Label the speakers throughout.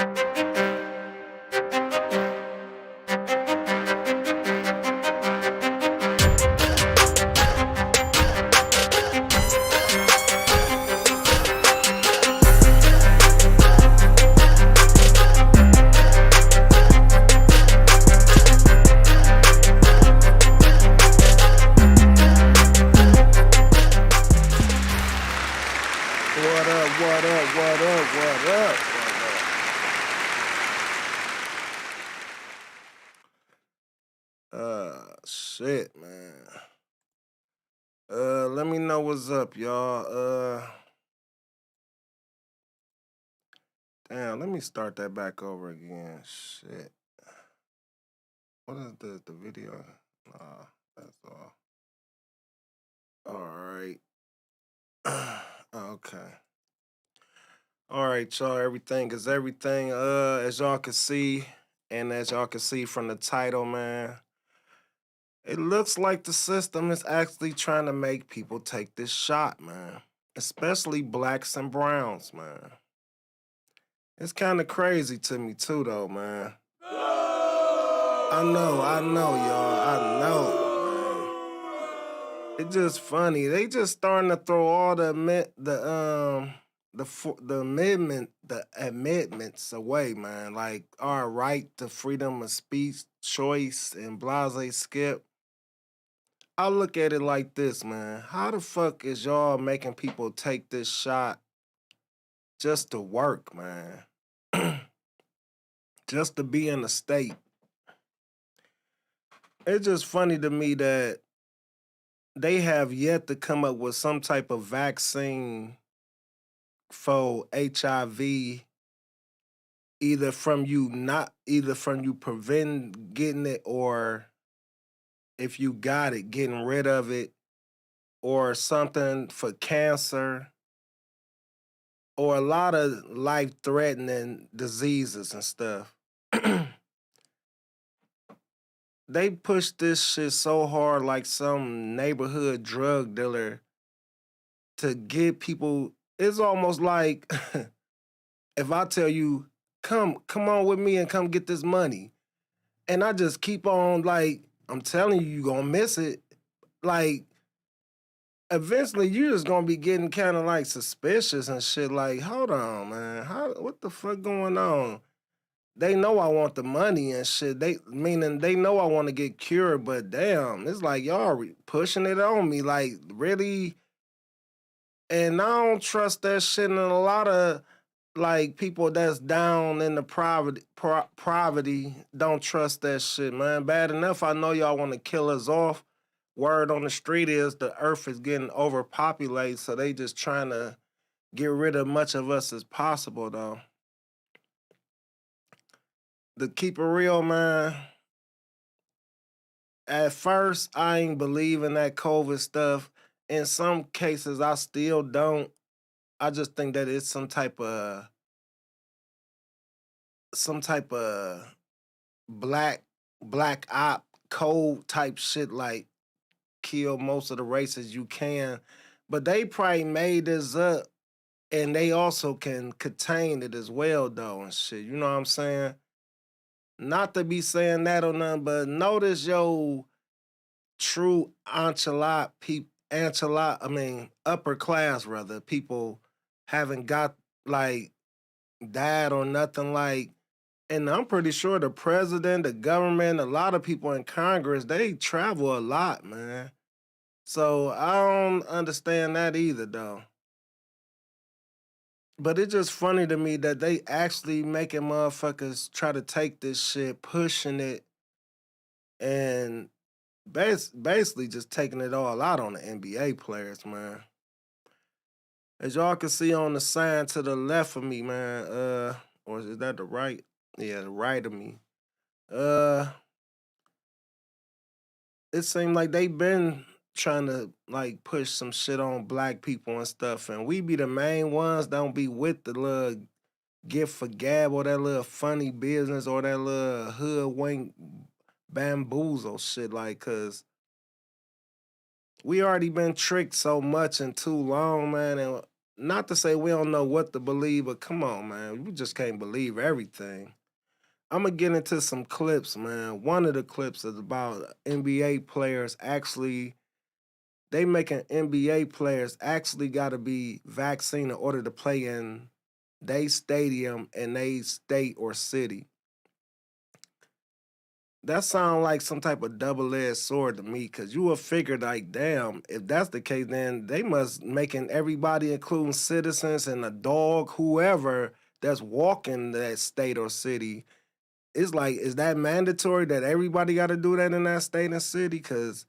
Speaker 1: What up, what up, what up, what up, shit, man. Let me know what's up, y'all. Damn, let me start that back over again. Shit. What is the video? Nah, that's all. Alright. Okay. Alright, y'all. Everything is everything. As y'all can see, and as y'all can see from the title, man. It looks like the system is actually trying to make people take this shot, man. Especially blacks and browns, man. It's kind of crazy to me too, though, man. I know, y'all. I know, man. It's just funny. They just starting to throw all the amendments away, man. Like our right to freedom of speech, choice, and blase skip. I look at it like this, man. How the fuck is y'all making people take this shot just to work, man? Just to be in the state. It's just funny to me that they have yet to come up with some type of vaccine for HIV, either from you prevent getting it, or if you got it, getting rid of it, or something for cancer, or a lot of life-threatening diseases and stuff. They push this shit so hard like some neighborhood drug dealer to get people. It's almost like if I tell you, come on with me and come get this money. And I just keep on, like, I'm telling you, you're gonna miss it. Like, eventually you're just gonna be getting kind of like suspicious and shit. Like, hold on, man. What the fuck going on? They know I want the money and shit. Meaning they know I want to get cured, but damn, it's like y'all pushing it on me. Like, really? And I don't trust that shit. And a lot of like people that's down in the poverty don't trust that shit, man. Bad enough, I know y'all want to kill us off. Word on the street is the earth is getting overpopulated, so they just trying to get rid of much of us as possible, though. To keep it real, man, at first I ain't believing that COVID stuff. In some cases, I still don't. I just think that it's some type of black black op code type shit, like kill most of the races you can. But they probably made this up, and they also can contain it as well, though, and shit. You know what I'm saying? Not to be saying that or nothing, but notice yo true upper class rather people haven't got like died or nothing, like. And I'm pretty sure the president, the government, a lot of people in Congress, they travel a lot, man. So I don't understand that either, though. But it's just funny to me that they actually making motherfuckers try to take this shit, pushing it, and basically just taking it all out on the NBA players, man. As y'all can see on the sign to the left of me, man, or is that the right? Yeah, the right of me. Uh, it seemed like they been trying to like push some shit on black people and stuff, and we be the main ones that don't be with the little gift for gab or that little funny business or that little hoodwink bamboozle shit, like, cause we already been tricked so much and too long, man, and not to say we don't know what to believe, but come on, man, we just can't believe everything. I'm gonna get into some clips, man. One of the clips is about NBA players actually. They making NBA players actually got to be vaccinated in order to play in they stadium in they state or city. That sound like some type of double-edged sword to me, cause you would figure like, damn, if that's the case, then they must making everybody, including citizens and a dog, whoever that's walking that state or city. It's like, is that mandatory that everybody got to do that in that state and city? Cause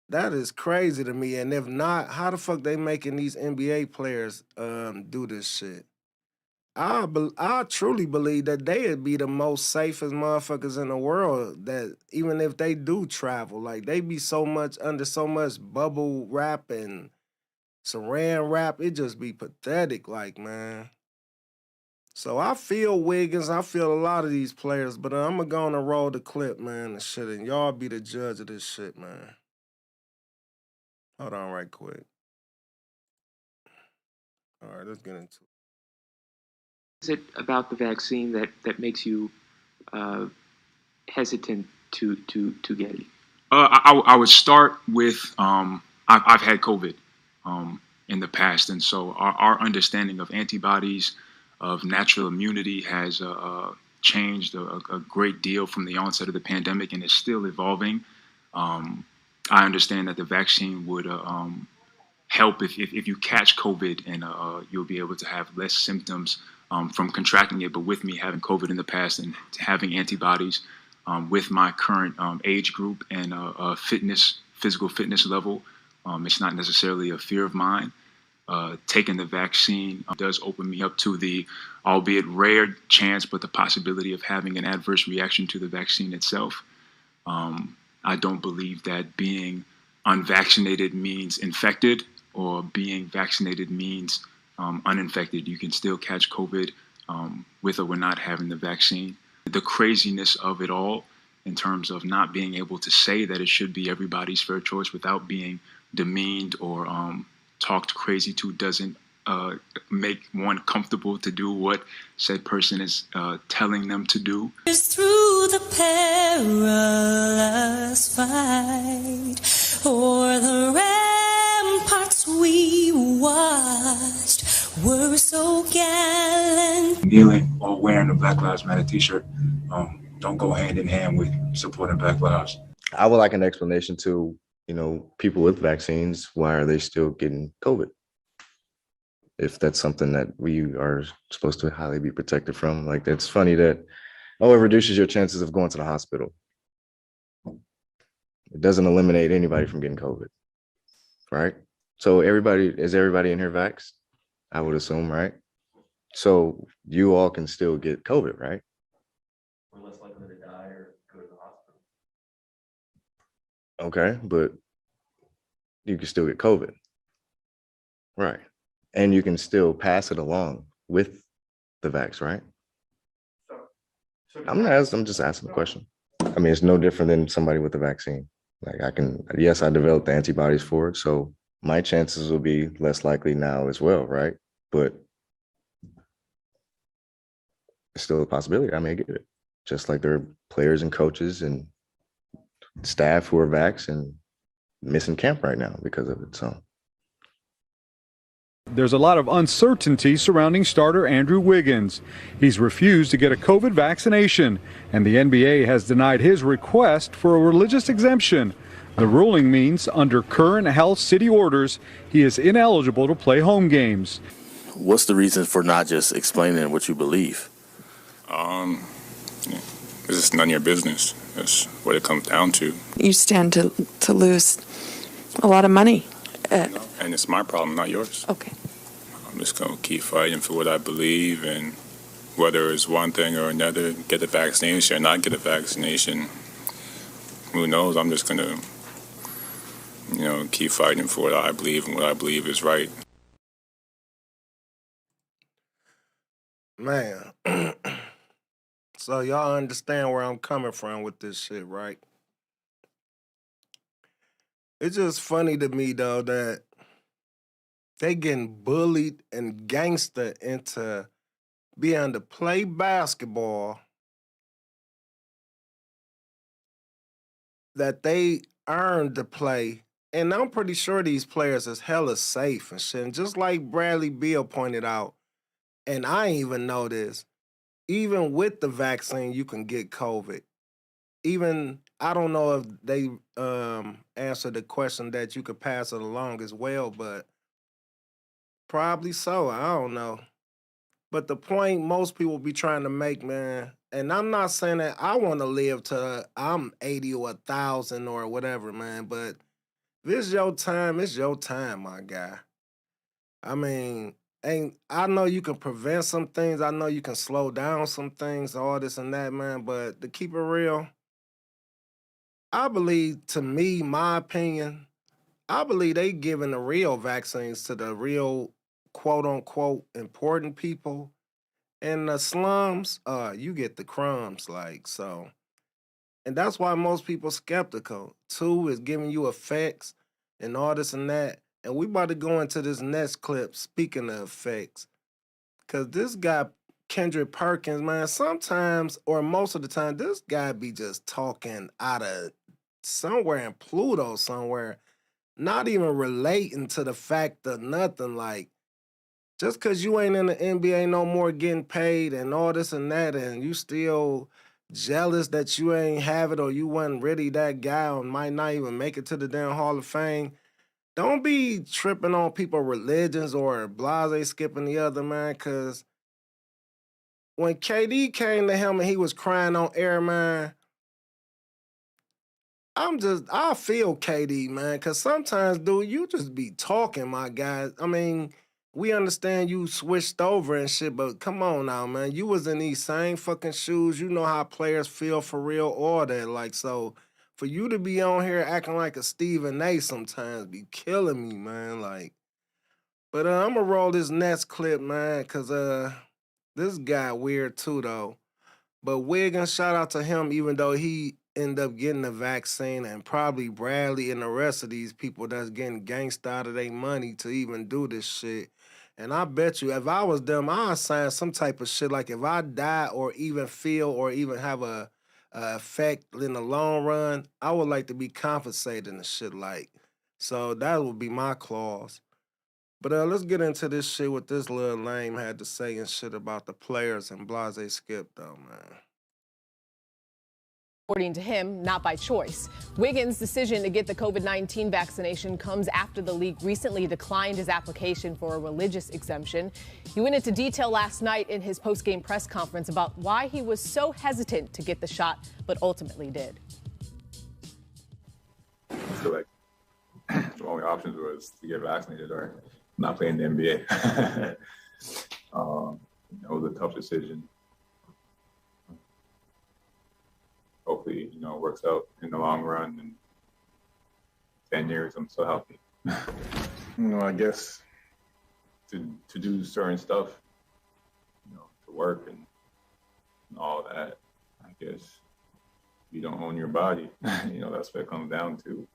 Speaker 1: that is crazy to me. And if not, how the fuck they making these NBA players do this shit? I truly believe that they'd be the most safest motherfuckers in the world. That even if they do travel, like they be so much under so much bubble wrap and saran wrap, it just be pathetic. Like, man. So I feel Wiggins, I feel a lot of these players, but I'm gonna go on and roll the clip, man, and shit, and y'all be the judge of this shit, man. Hold on, right quick. All right, let's get into it.
Speaker 2: Is it about the vaccine that makes you uh, hesitant to get it?
Speaker 3: I would start with I've had COVID in the past, and so our understanding of antibodies, of natural immunity, has changed a great deal from the onset of the pandemic, and is still evolving. Um, I understand that the vaccine would help if you catch COVID, and you'll be able to have less symptoms from contracting it. But with me having COVID in the past and having antibodies, with my current age group and physical fitness level, it's not necessarily a fear of mine. Taking the vaccine does open me up to the, albeit rare chance, but the possibility of having an adverse reaction to the vaccine itself. I don't believe that being unvaccinated means infected, or being vaccinated means uninfected. You can still catch COVID with or not having the vaccine. The craziness of it all, in terms of not being able to say that it should be everybody's fair choice without being demeaned or talked crazy to, doesn't make one comfortable to do what said person is telling them to do.
Speaker 4: Through the perilous fight, o'er the ramparts we watched were so gallant.
Speaker 3: Kneeling or wearing a Black Lives Matter t-shirt don't go hand in hand with supporting Black lives.
Speaker 5: I would like an explanation to, people with vaccines. Why are they still getting COVID? If that's something that we are supposed to highly be protected from. Like, it's funny that, it reduces your chances of going to the hospital. It doesn't eliminate anybody from getting COVID, right? So is everybody in here vaxxed? I would assume, right? So you all can still get COVID, right?
Speaker 6: We're less likely to die or go to the hospital.
Speaker 5: Okay, but you can still get COVID, right? And you can still pass it along with the vax, right? I'm just asking the question. I mean, it's no different than somebody with the vaccine. Like, yes, I developed the antibodies for it, so my chances will be less likely now as well, right? But it's still a possibility I may get it. Just like there are players and coaches and staff who are vaxxed and missing camp right now because of it. So
Speaker 7: there's a lot of uncertainty surrounding starter Andrew Wiggins. He's refused to get a COVID vaccination, and the NBA has denied his request for a religious exemption. The ruling means, under current health city orders, he is ineligible to play home games.
Speaker 8: What's the reason for not just explaining what you believe?
Speaker 9: It's just none of your business. That's what it comes down to.
Speaker 10: You stand to lose a lot of money.
Speaker 9: And it's my problem, not yours.
Speaker 10: Okay.
Speaker 9: I'm just going to keep fighting for what I believe, and whether it's one thing or another, get the vaccination or not get a vaccination, who knows? I'm just going to, keep fighting for what I believe and what I believe is right.
Speaker 1: Man. So y'all understand where I'm coming from with this shit, right? It's just funny to me though that they getting bullied and gangster into being able to play basketball that they earned to play. And I'm pretty sure these players is hella safe and shit. And just like Bradley Beal pointed out, and I ain't even know this, even with the vaccine, you can get COVID. Even, I don't know if they answered the question that you could pass it along as well, but probably so. I don't know. But the point most people be trying to make, man, and I'm not saying that I want to live to I'm 80 or 1,000 or whatever, man, but if it's your time, my guy. I mean, I know you can prevent some things. I know you can slow down some things, all this and that, man. But to keep it real, I believe, to me, my opinion, I believe they giving the real vaccines to the real quote unquote important people. In the slums, you get the crumbs, like so. And that's why most people skeptical. Two is giving you effects and all this and that. And we about to go into this next clip, speaking of effects. Cause this guy, Kendrick Perkins, man, sometimes or most of the time, this guy be just talking out of somewhere in Pluto somewhere, not even relating to the fact of nothing. Like, just cause you ain't in the NBA no more getting paid and all this and that, and you still jealous that you ain't have it or you wasn't really that guy or might not even make it to the damn Hall of Fame. Don't be tripping on people's religions or blase skipping the other, man, because when KD came to him and he was crying on air, man, I feel KD, man, because sometimes, dude, you just be talking, my guy. I mean, we understand you switched over and shit, but come on now, man. You was in these same fucking shoes. You know how players feel for real, all that. Like, so for you to be on here acting like a Stephen A sometimes be killing me, man. Like, but I'm gonna roll this next clip, man, because this guy weird too, though. But Wiggins, shout out to him, even though he ended up getting the vaccine, and probably Bradley and the rest of these people that's getting gangsta out of their money to even do this shit. And I bet you, if I was them, I'd sign some type of shit. Like if I die or even feel or even have a effect in the long run, I would like to be compensated and shit like. So that would be my clause. But let's get into this shit what this little lame had to say and shit about the players and blase Skip though, man.
Speaker 11: According to him, not by choice. Wiggins' decision to get the COVID-19 vaccination comes after the league recently declined his application for a religious exemption. He went into detail last night in his post-game press conference about why he was so hesitant to get the shot, but ultimately did.
Speaker 9: I feel like the only option was to get vaccinated or not play in the NBA. It was a tough decision. Hopefully, it works out in the long run. And 10 years, I'm so healthy. I guess to do certain stuff, to work and all that, I guess you don't own your body. That's what it comes down to.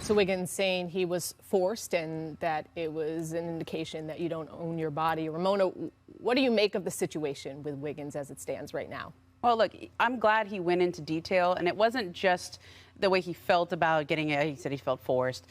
Speaker 11: So Wiggins saying he was forced and that it was an indication that you don't own your body. Ramona, what do you make of the situation with Wiggins as it stands right now?
Speaker 12: Well, look, I'm glad he went into detail, and it wasn't just the way he felt about getting it. He said he felt forced.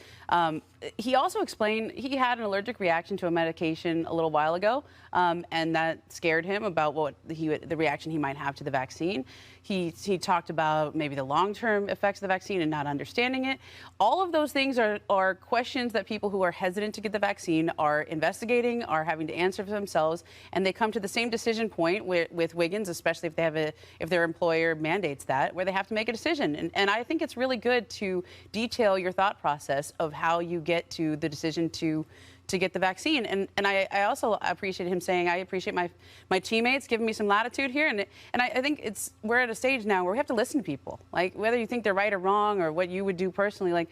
Speaker 12: He also explained he had an allergic reaction to a medication a little while ago, and that scared him about what the reaction he might have to the vaccine. He talked about maybe the long-term effects of the vaccine and not understanding it. All of those things are questions that people who are hesitant to get the vaccine are investigating, are having to answer for themselves, and they come to the same decision point with Wiggins, especially if their employer mandates that, where they have to make a decision. And I think it's really good to detail your thought process of how you get to the decision to get the vaccine. And I also appreciate him saying, I appreciate my teammates giving me some latitude here. And I think we're at a stage now where we have to listen to people. Like, whether you think they're right or wrong or what you would do personally,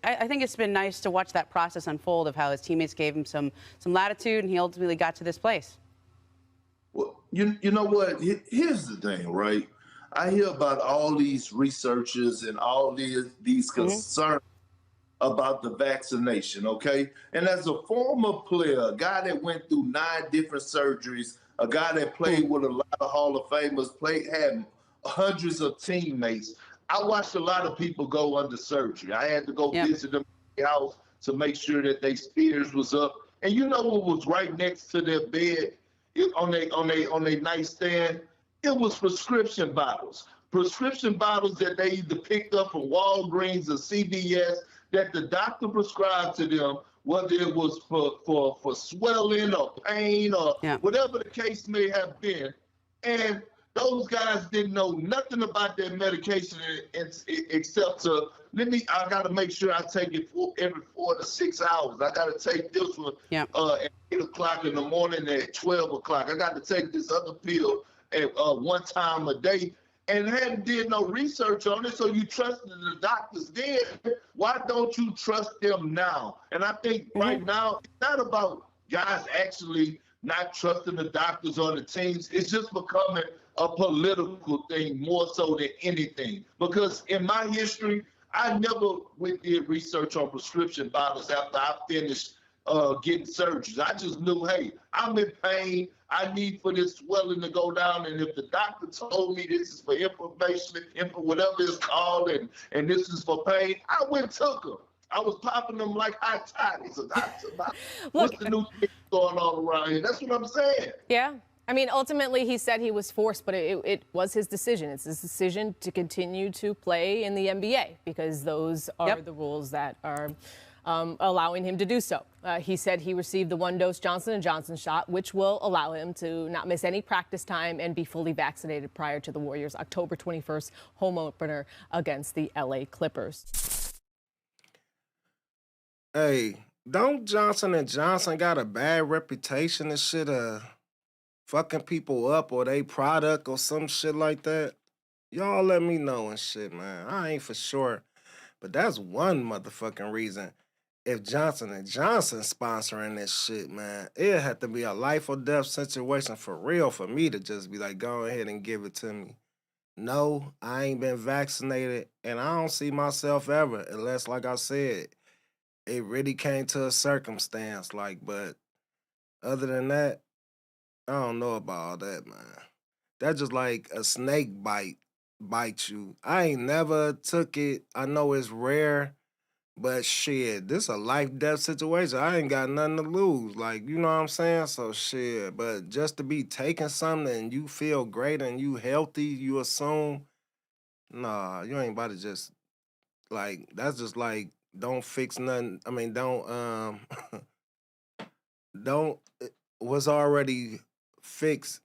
Speaker 12: I think it's been nice to watch that process unfold of how his teammates gave him some latitude and he ultimately got to this place.
Speaker 13: Well, you know what? Here's the thing, right? I hear about all these researchers and all these concerns about the vaccination, okay? And as a former player, a guy that went through 9 different surgeries, a guy that played with a lot of Hall of Famers, had hundreds of teammates, I watched a lot of people go under surgery. I had to go visit them in the house to make sure that their spears was up. And you know what was right next to their bed on their nightstand? It was prescription bottles. Prescription bottles that they either picked up from Walgreens or CVS that the doctor prescribed to them, whether it was for swelling or pain or whatever the case may have been. And those guys didn't know nothing about their medication except I got to make sure I take it every 4 to 6 hours. I got to take this one at 8 o'clock in the morning, at 12 o'clock. I got to take this other pill at one time a day. And hadn't did no research on it, so you trusted the doctors then. Why don't you trust them now? And I think right now, it's not about guys actually not trusting the doctors or the teams. It's just becoming a political thing more so than anything. Because in my history, I never did research on prescription bottles after I finished getting surgeries. I just knew, hey, I'm in pain. I need for this swelling to go down. And if the doctor told me this is for information, for whatever it's called, and this is for pain, I went and took them. I was popping them like hot toddies. What's the new thing going on around here? That's what I'm saying.
Speaker 11: Yeah. I mean, ultimately, he said he was forced, but it was his decision. It's his decision to continue to play in the NBA because those are the rules that are allowing him to do so. He said he received the 1-dose Johnson & Johnson shot, which will allow him to not miss any practice time and be fully vaccinated prior to the Warriors' October 21st home opener against the LA Clippers.
Speaker 1: Hey, don't Johnson & Johnson got a bad reputation and shit fucking people up or they product or some shit like that? Y'all let me know and shit, man. I ain't for sure. But that's one motherfucking reason. If Johnson & Johnson sponsoring this shit, man, it had to be a life or death situation for real for me to just be like, go ahead and give it to me. No, I ain't been vaccinated, and I don't see myself ever, unless, like I said, it really came to a circumstance, but other than that, I don't know about all that, man. That's just like a snake bite you. I ain't never took it. I know it's rare, but shit, this a life-death situation. I ain't got nothing to lose. You know what I'm saying? So shit, but just to be taking something and you feel great and you healthy, you assume, nah, you ain't about to just, that's just don't fix nothing. I mean, don't, what's already fixed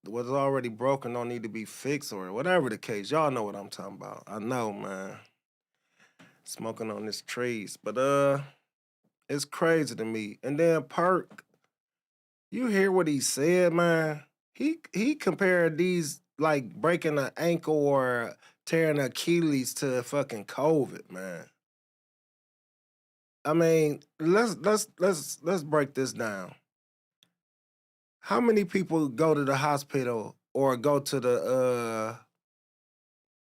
Speaker 1: what's already broken don't need to be fixed or whatever the case. Y'all know what I'm talking about. I know, man. Smoking on this trees. But it's crazy to me. And then Perk, you hear what he said, man? He compared these breaking an ankle or tearing Achilles to fucking COVID, man. I mean, let's break this down. How many people go to the hospital or go to the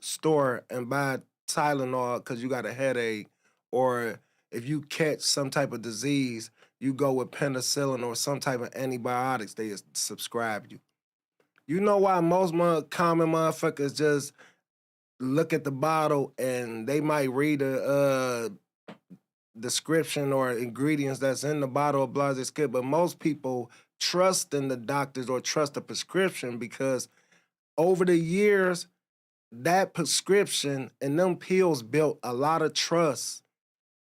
Speaker 1: store and buy Tylenol because you got a headache, or if you catch some type of disease, you go with penicillin or some type of antibiotics they subscribe you. You know why most common motherfuckers just look at the bottle and they might read a description or ingredients that's in the bottle of blah, skip, but most people trust in the doctors or trust the prescription because over the years, that prescription and them pills built a lot of trust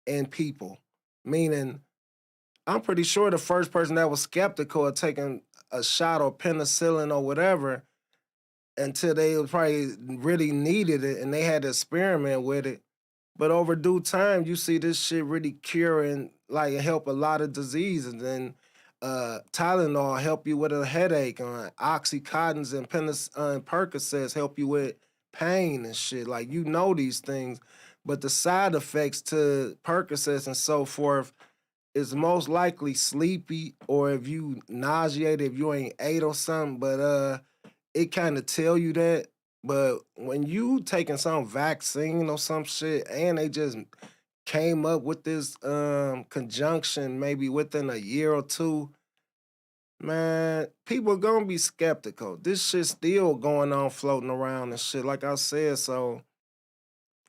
Speaker 1: in people. Meaning, I'm pretty sure the first person that was skeptical of taking a shot or penicillin or whatever until they probably really needed it and they had to experiment with it. But over due time, you see this shit really cure and help a lot of diseases. And Tylenol help you with a headache. Oxycontins and Percocets help you with pain and shit. You know these things. But the side effects to Percocets and so forth is most likely sleepy or if you nauseated, if you ain't ate or something. But it kind of tell you that. But when you taking some vaccine or some shit and they just came up with this conjunction maybe within a year or two, man, people gonna be skeptical. This shit's still going on, floating around and shit, like I said, so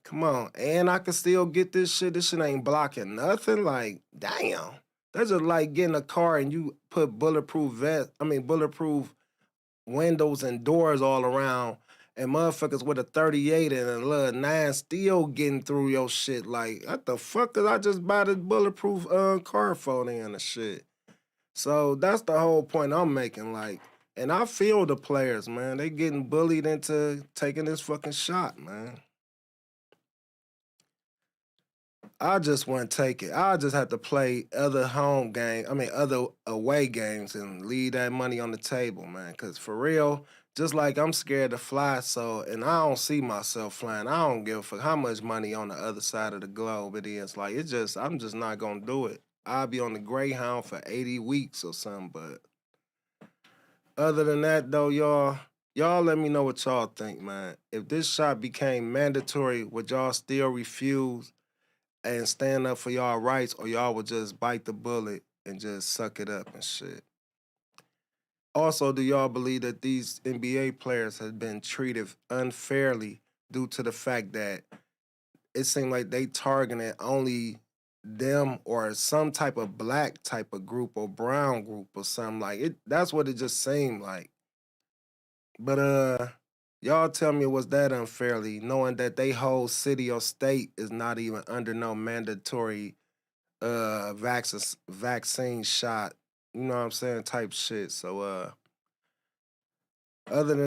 Speaker 1: come on. And I can still get this shit. This shit ain't blocking nothing. Like, damn. That's just like getting a car and you put bulletproof bulletproof windows and doors all around, and motherfuckers with a 38 and a little 9 still getting through your shit. Like, what the fuck did I just buy this bulletproof car for then and shit? So that's the whole point I'm making. Like, and I feel the players, man. They getting bullied into taking this fucking shot, man. I just wouldn't take it. I just have to play other other away games and leave that money on the table, man. Cause for real, just like I'm scared to fly, and I don't see myself flying. I don't give a fuck how much money on the other side of the globe it is. Like, I'm just not gonna do it. I'll be on the Greyhound for 80 weeks or something, but other than that though, y'all let me know what y'all think, man. If this shot became mandatory, would y'all still refuse and stand up for y'all rights, or y'all would just bite the bullet and just suck it up and shit? Also, do y'all believe that these NBA players have been treated unfairly due to the fact that it seemed like they targeted only them or some type of black type of group or brown group or something? Like, it. That's what it just seemed like. But y'all tell me, was that unfairly, knowing that they whole city or state is not even under no mandatory vaccine shot, you know what I'm saying, type shit. So other than